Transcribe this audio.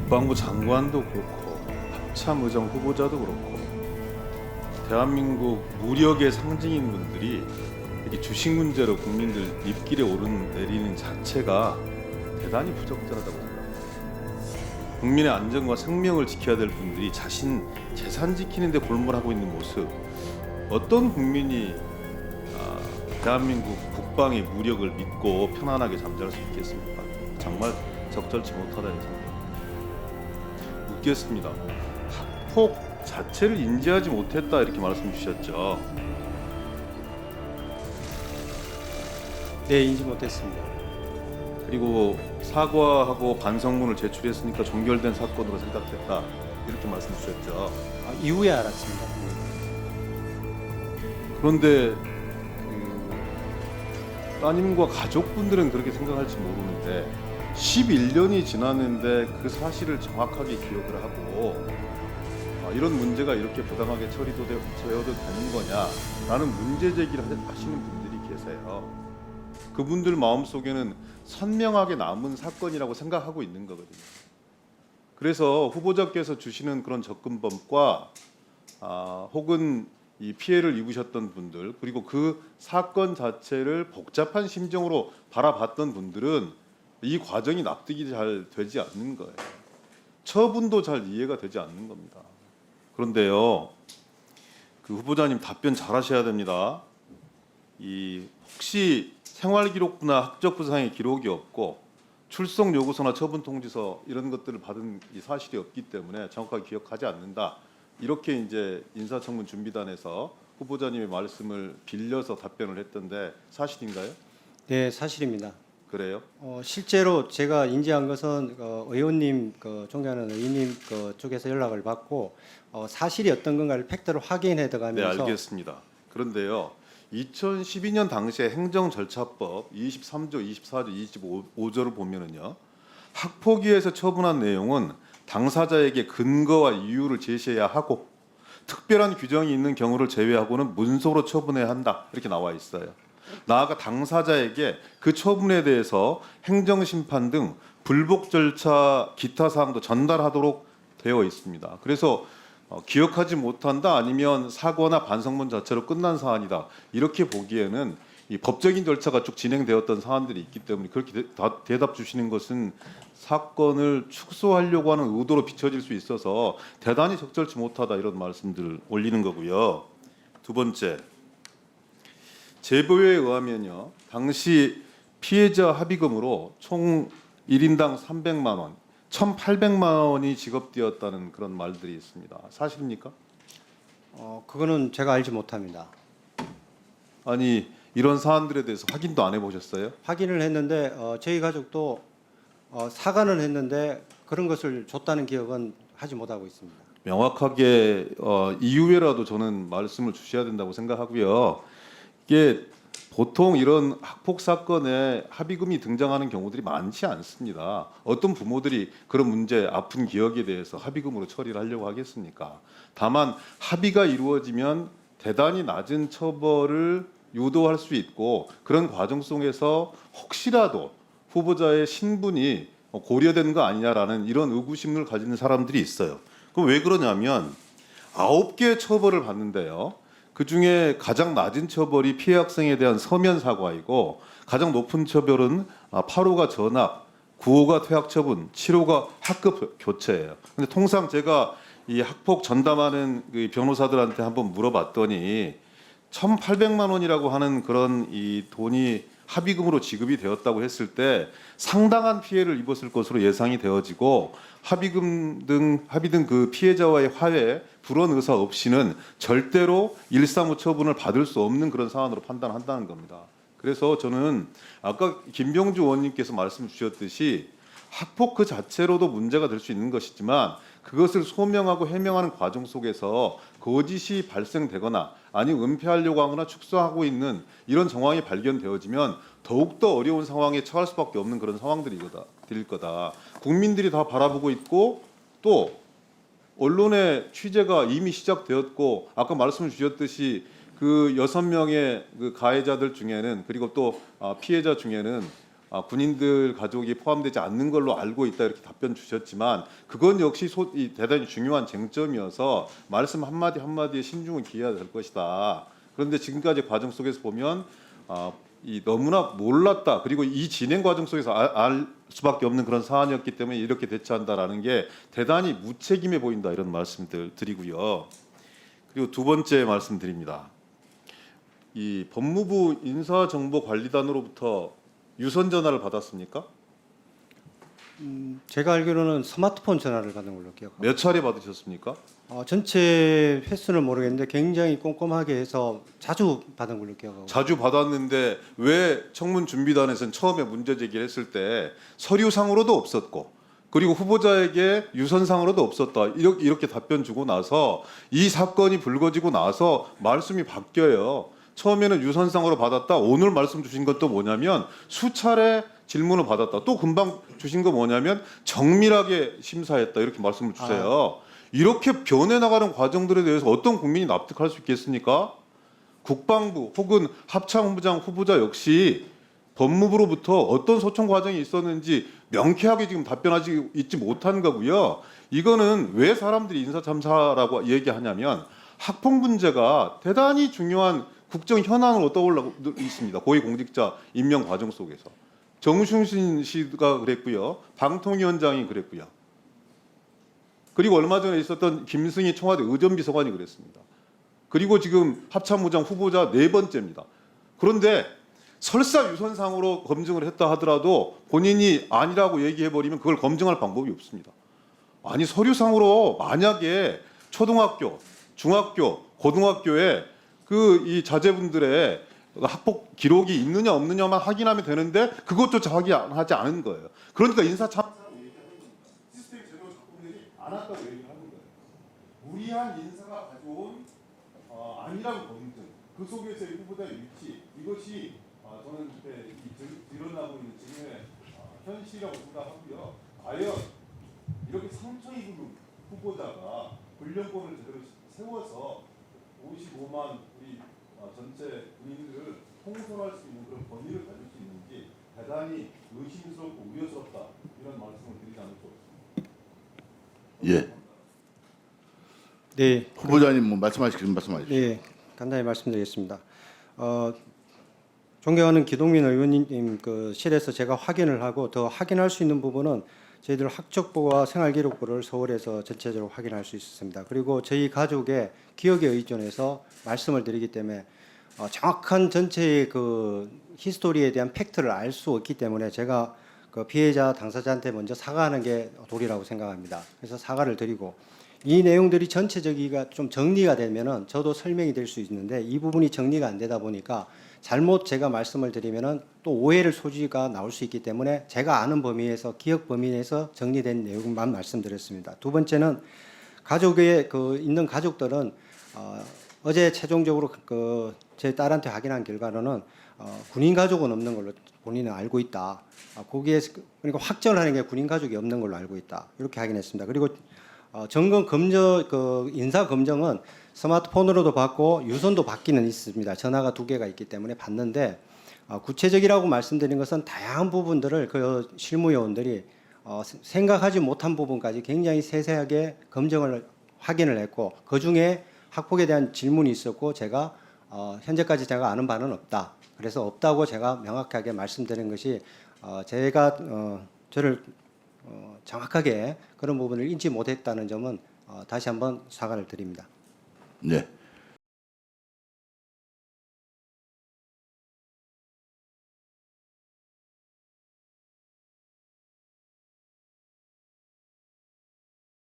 국방부 장관도 그렇고 합참의장 후보자도 그렇고 대한민국 무력의 상징인 분들이 이렇게 주식 문제로 국민들 입길에 오르내리는 자체가 대단히 부적절하다고 생각합니다. 국민의 안전과 생명을 지켜야 될 분들이 자신 재산 지키는데 골몰하고 있는 모습, 어떤 국민이 대한민국 국방의 무력을 믿고 편안하게 잠잘 수 있겠습니까? 정말 적절치 못하다는 생각입니다. 묻겠습니다. 학폭 자체를 인지하지 못했다 이렇게 말씀 주셨죠. 네, 인지 못했습니다. 그리고 사과하고 반성문을 제출했으니까 종결된 사건으로 생각했다 이렇게 말씀 주셨죠. 이후에 알았습니다. 그런데 따님과 가족분들은 그렇게 생각할지 모르는데 11년이 지났는데 그 사실을 정확하게 기억을 하고 이런 문제가 이렇게 부당하게 처리도 되어도 되는 거냐라는 문제 제기를 하시는 분들이 계세요. 그분들 마음속에는 선명하게 남은 사건이라고 생각하고 있는 거거든요. 그래서 후보자께서 주시는 그런 접근법과 혹은 이 피해를 입으셨던 분들 그리고 그 사건 자체를 복잡한 심정으로 바라봤던 분들은 이 과정이 납득이 잘 되지 않는 거예요. 처분도 잘 이해가 되지 않는 겁니다. 그런데요, 그 후보자님 답변 잘 하셔야 됩니다. 혹시 생활기록부나 학적부상의 기록이 없고 출석 요구서나 처분 통지서 이런 것들을 받은 이 사실이 없기 때문에 정확하게 기억하지 않는다. 이렇게 이제 인사청문 준비단에서 후보자님의 말씀을 빌려서 답변을 했던데 사실인가요? 네, 사실입니다. 그래요? 실제로 제가 인지한 것은 의원님, 존경하는 의원님 쪽에서 연락을 받고 사실이 어떤 건가를 팩트로 확인해 네, 들어가면서 알겠습니다. 그런데요, 2012년 당시에 행정절차법 23조, 24조, 25조를 보면은요, 학폭위에서 처분한 내용은 당사자에게 근거와 이유를 제시해야 하고 특별한 규정이 있는 경우를 제외하고는 문서로 처분해야 한다 이렇게 나와 있어요. 나아가 당사자에게 그 처분에 대해서 행정심판 등 불복 절차 기타 사항도 전달하도록 되어 있습니다. 그래서 기억하지 못한다 아니면 사과나 반성문 자체로 끝난 사안이다 이렇게 보기에는 이 법적인 절차가 쭉 진행되었던 사안들이 있기 때문에 그렇게 대답 주시는 것은 사건을 축소하려고 하는 의도로 비춰질 수 있어서 대단히 적절치 못하다 이런 말씀들을 올리는 거고요. 두 번째, 제보에 의하면요, 당시 피해자 합의금으로 총 1인당 300만 원, 1,800만 원이 지급되었다는 그런 말들이 있습니다. 사실입니까? 그거는 제가 알지 못합니다. 아니 이런 사안들에 대해서 확인도 안 해보셨어요? 확인을 했는데 저희 가족도 사과는 했는데 그런 것을 줬다는 기억은 하지 못하고 있습니다. 명확하게 이후에라도 저는 말씀을 주셔야 된다고 생각하고요. 이게 보통 이런 학폭 사건에 합의금이 등장하는 경우들이 많지 않습니다. 어떤 부모들이 그런 문제, 아픈 기억에 대해서 합의금으로 처리를 하려고 하겠습니까? 다만 합의가 이루어지면 대단히 낮은 처벌을 유도할 수 있고 그런 과정 속에서 혹시라도 후보자의 신분이 고려되는 거 아니냐라는 이런 의구심을 가지는 사람들이 있어요. 그럼 왜 그러냐면 9개의 처벌을 받는데요. 그중에 가장 낮은 처벌이 피해 학생에 대한 서면 사과이고 가장 높은 처벌은 8호가 전학, 9호가 퇴학 처분, 7호가 학급 교체예요. 근데 통상 제가 이 학폭 전담하는 그 변호사들한테 한번 물어봤더니 1,800만 원이라고 하는 그런 이 돈이 합의금으로 지급이 되었다고 했을 때 상당한 피해를 입었을 것으로 예상이 되어지고 합의 등 그 피해자와의 화해, 불원 의사 없이는 절대로 135 처분을 받을 수 없는 그런 사안으로 판단한다는 겁니다. 그래서 저는 아까 김병주 의원님께서 말씀 주셨듯이 학폭 그 자체로도 문제가 될 수 있는 것이지만 그것을 소명하고 해명하는 과정 속에서 거짓이 발생되거나 아니면 은폐하려고 하거나 축소하고 있는 이런 정황이 발견되어지면 더욱더 어려운 상황에 처할 수밖에 없는 그런 상황들이 될 거다. 국민들이 다 바라보고 있고 또 언론의 취재가 이미 시작되었고 아까 말씀 주셨듯이 그 6명의 그 가해자들 중에는 그리고 또 피해자 중에는 군인들 가족이 포함되지 않는 걸로 알고 있다 이렇게 답변 주셨지만 그건 역시 대단히 중요한 쟁점이어서 말씀 한마디 한마디에 신중을 기해야 될 것이다. 그런데 지금까지 과정 속에서 보면 이 너무나 몰랐다. 그리고 이 진행 과정 속에서 알 수밖에 없는 그런 사안이었기 때문에 이렇게 대처한다라는 게 대단히 무책임해 보인다 이런 말씀들 드리고요. 그리고 두 번째 말씀드립니다. 이 법무부 인사정보관리단으로부터 유선 전화를 받았습니까? 제가 알기로는 스마트폰 전화를 받은 걸로 기억합니다. 몇 차례 받으셨습니까? 전체 횟수는 모르겠는데 굉장히 꼼꼼하게 해서 자주 받은 걸로 기억하고. 자주 받았는데 왜 청문준비단에서는 처음에 문제 제기를 했을 때 서류상으로도 없었고 그리고 후보자에게 유선상으로도 없었다 이렇게 답변 주고 나서 이 사건이 불거지고 나서 말씀이 바뀌어요. 처음에는 유선상으로 받았다. 오늘 말씀 주신 것도 뭐냐면 수차례 질문을 받았다. 또 금방 주신 거 뭐냐면 정밀하게 심사했다. 이렇게 말씀을 주세요. 이렇게 변해나가는 과정들에 대해서 어떤 국민이 납득할 수 있겠습니까? 국방부 혹은 합참부장 후보자 역시 법무부로부터 어떤 소청 과정이 있었는지 명쾌하게 지금 답변하지 있지 못한 거고요. 이거는 왜 사람들이 인사참사라고 얘기하냐면 학폭 문제가 대단히 중요한 국정 현안으로 떠올라고 있습니다. 고위공직자 임명 과정 속에서. 정순신 씨가 그랬고요. 방통위원장이 그랬고요. 그리고 얼마 전에 있었던 김승희 청와대 의전비서관이 그랬습니다. 그리고 지금 합참부장 후보자 4번째입니다. 그런데 설사 유선상으로 검증을 했다 하더라도 본인이 아니라고 얘기해버리면 그걸 검증할 방법이 없습니다. 아니 서류상으로 만약에 초등학교, 중학교, 고등학교에 이 자제분들의 학폭 기록이 있느냐 없느냐만 확인하면 되는데 그것조차 확인하지 않은 거예요. 그러니까 인사참사라고 얘기하는 겁니다. 시스템 제대로 작동되지 않았다고 얘기하는 거예요. 무리한 인사가 가져온 아니란 검증, 그 속에서의 후보자의 위치 이것이 저는 드러나고 있는 지금의 현실이라고 생각하고요. 과연 이렇게 상처 입은 후보자가 권력권을 제대로 세워서 55만 우리 전체 국민들을 통솔할 수 있는 그런 권위를 가질 수 있는지 대단히 의심스럽고 우려스럽다 이런 말씀을 드리지 않을 수 없습니다. 예. 네, 후보자님 뭐 말씀하시면 말씀하십시오. 네, 간단히 말씀드리겠습니다. 존경하는 기동민 의원님 그 실에서 제가 확인을 하고 더 확인할 수 있는 부분은 저희들 학적부와 생활기록부를 서울에서 전체적으로 확인할 수 있었습니다. 그리고 저희 가족의 기억에 의존해서 말씀을 드리기 때문에 정확한 전체의 그 히스토리에 대한 팩트를 알 수 없기 때문에 제가 그 피해자 당사자한테 먼저 사과하는 게 도리라고 생각합니다. 그래서 사과를 드리고 이 내용들이 전체적이가 좀 정리가 되면은 저도 설명이 될 수 있는데 이 부분이 정리가 안 되다 보니까 잘못 제가 말씀을 드리면은 또 오해를 소지가 나올 수 있기 때문에 제가 아는 범위에서 기억 범위 내에서 정리된 내용만 말씀드렸습니다. 두 번째는 가족에 있는 가족들은 어제 최종적으로 제 딸한테 확인한 결과로는 군인 가족은 없는 걸로 본인은 알고 있다. 거기에 그러니까 확정하는 게 군인 가족이 없는 걸로 알고 있다. 이렇게 확인했습니다. 그리고 점검 검정 인사 검정은 스마트폰으로도 받고 유선도 받기는 있습니다. 전화가 2개가 있기 때문에 받는데 구체적이라고 말씀드린 것은 다양한 부분들을 그 실무요원들이 생각하지 못한 부분까지 굉장히 세세하게 검증을 확인을 했고 그 중에 학폭에 대한 질문이 있었고 제가 현재까지 제가 아는 바는 없다. 그래서 없다고 제가 명확하게 말씀드린 것이 제가 저를 정확하게 그런 부분을 인지 못했다는 점은 다시 한번 사과를 드립니다. 네.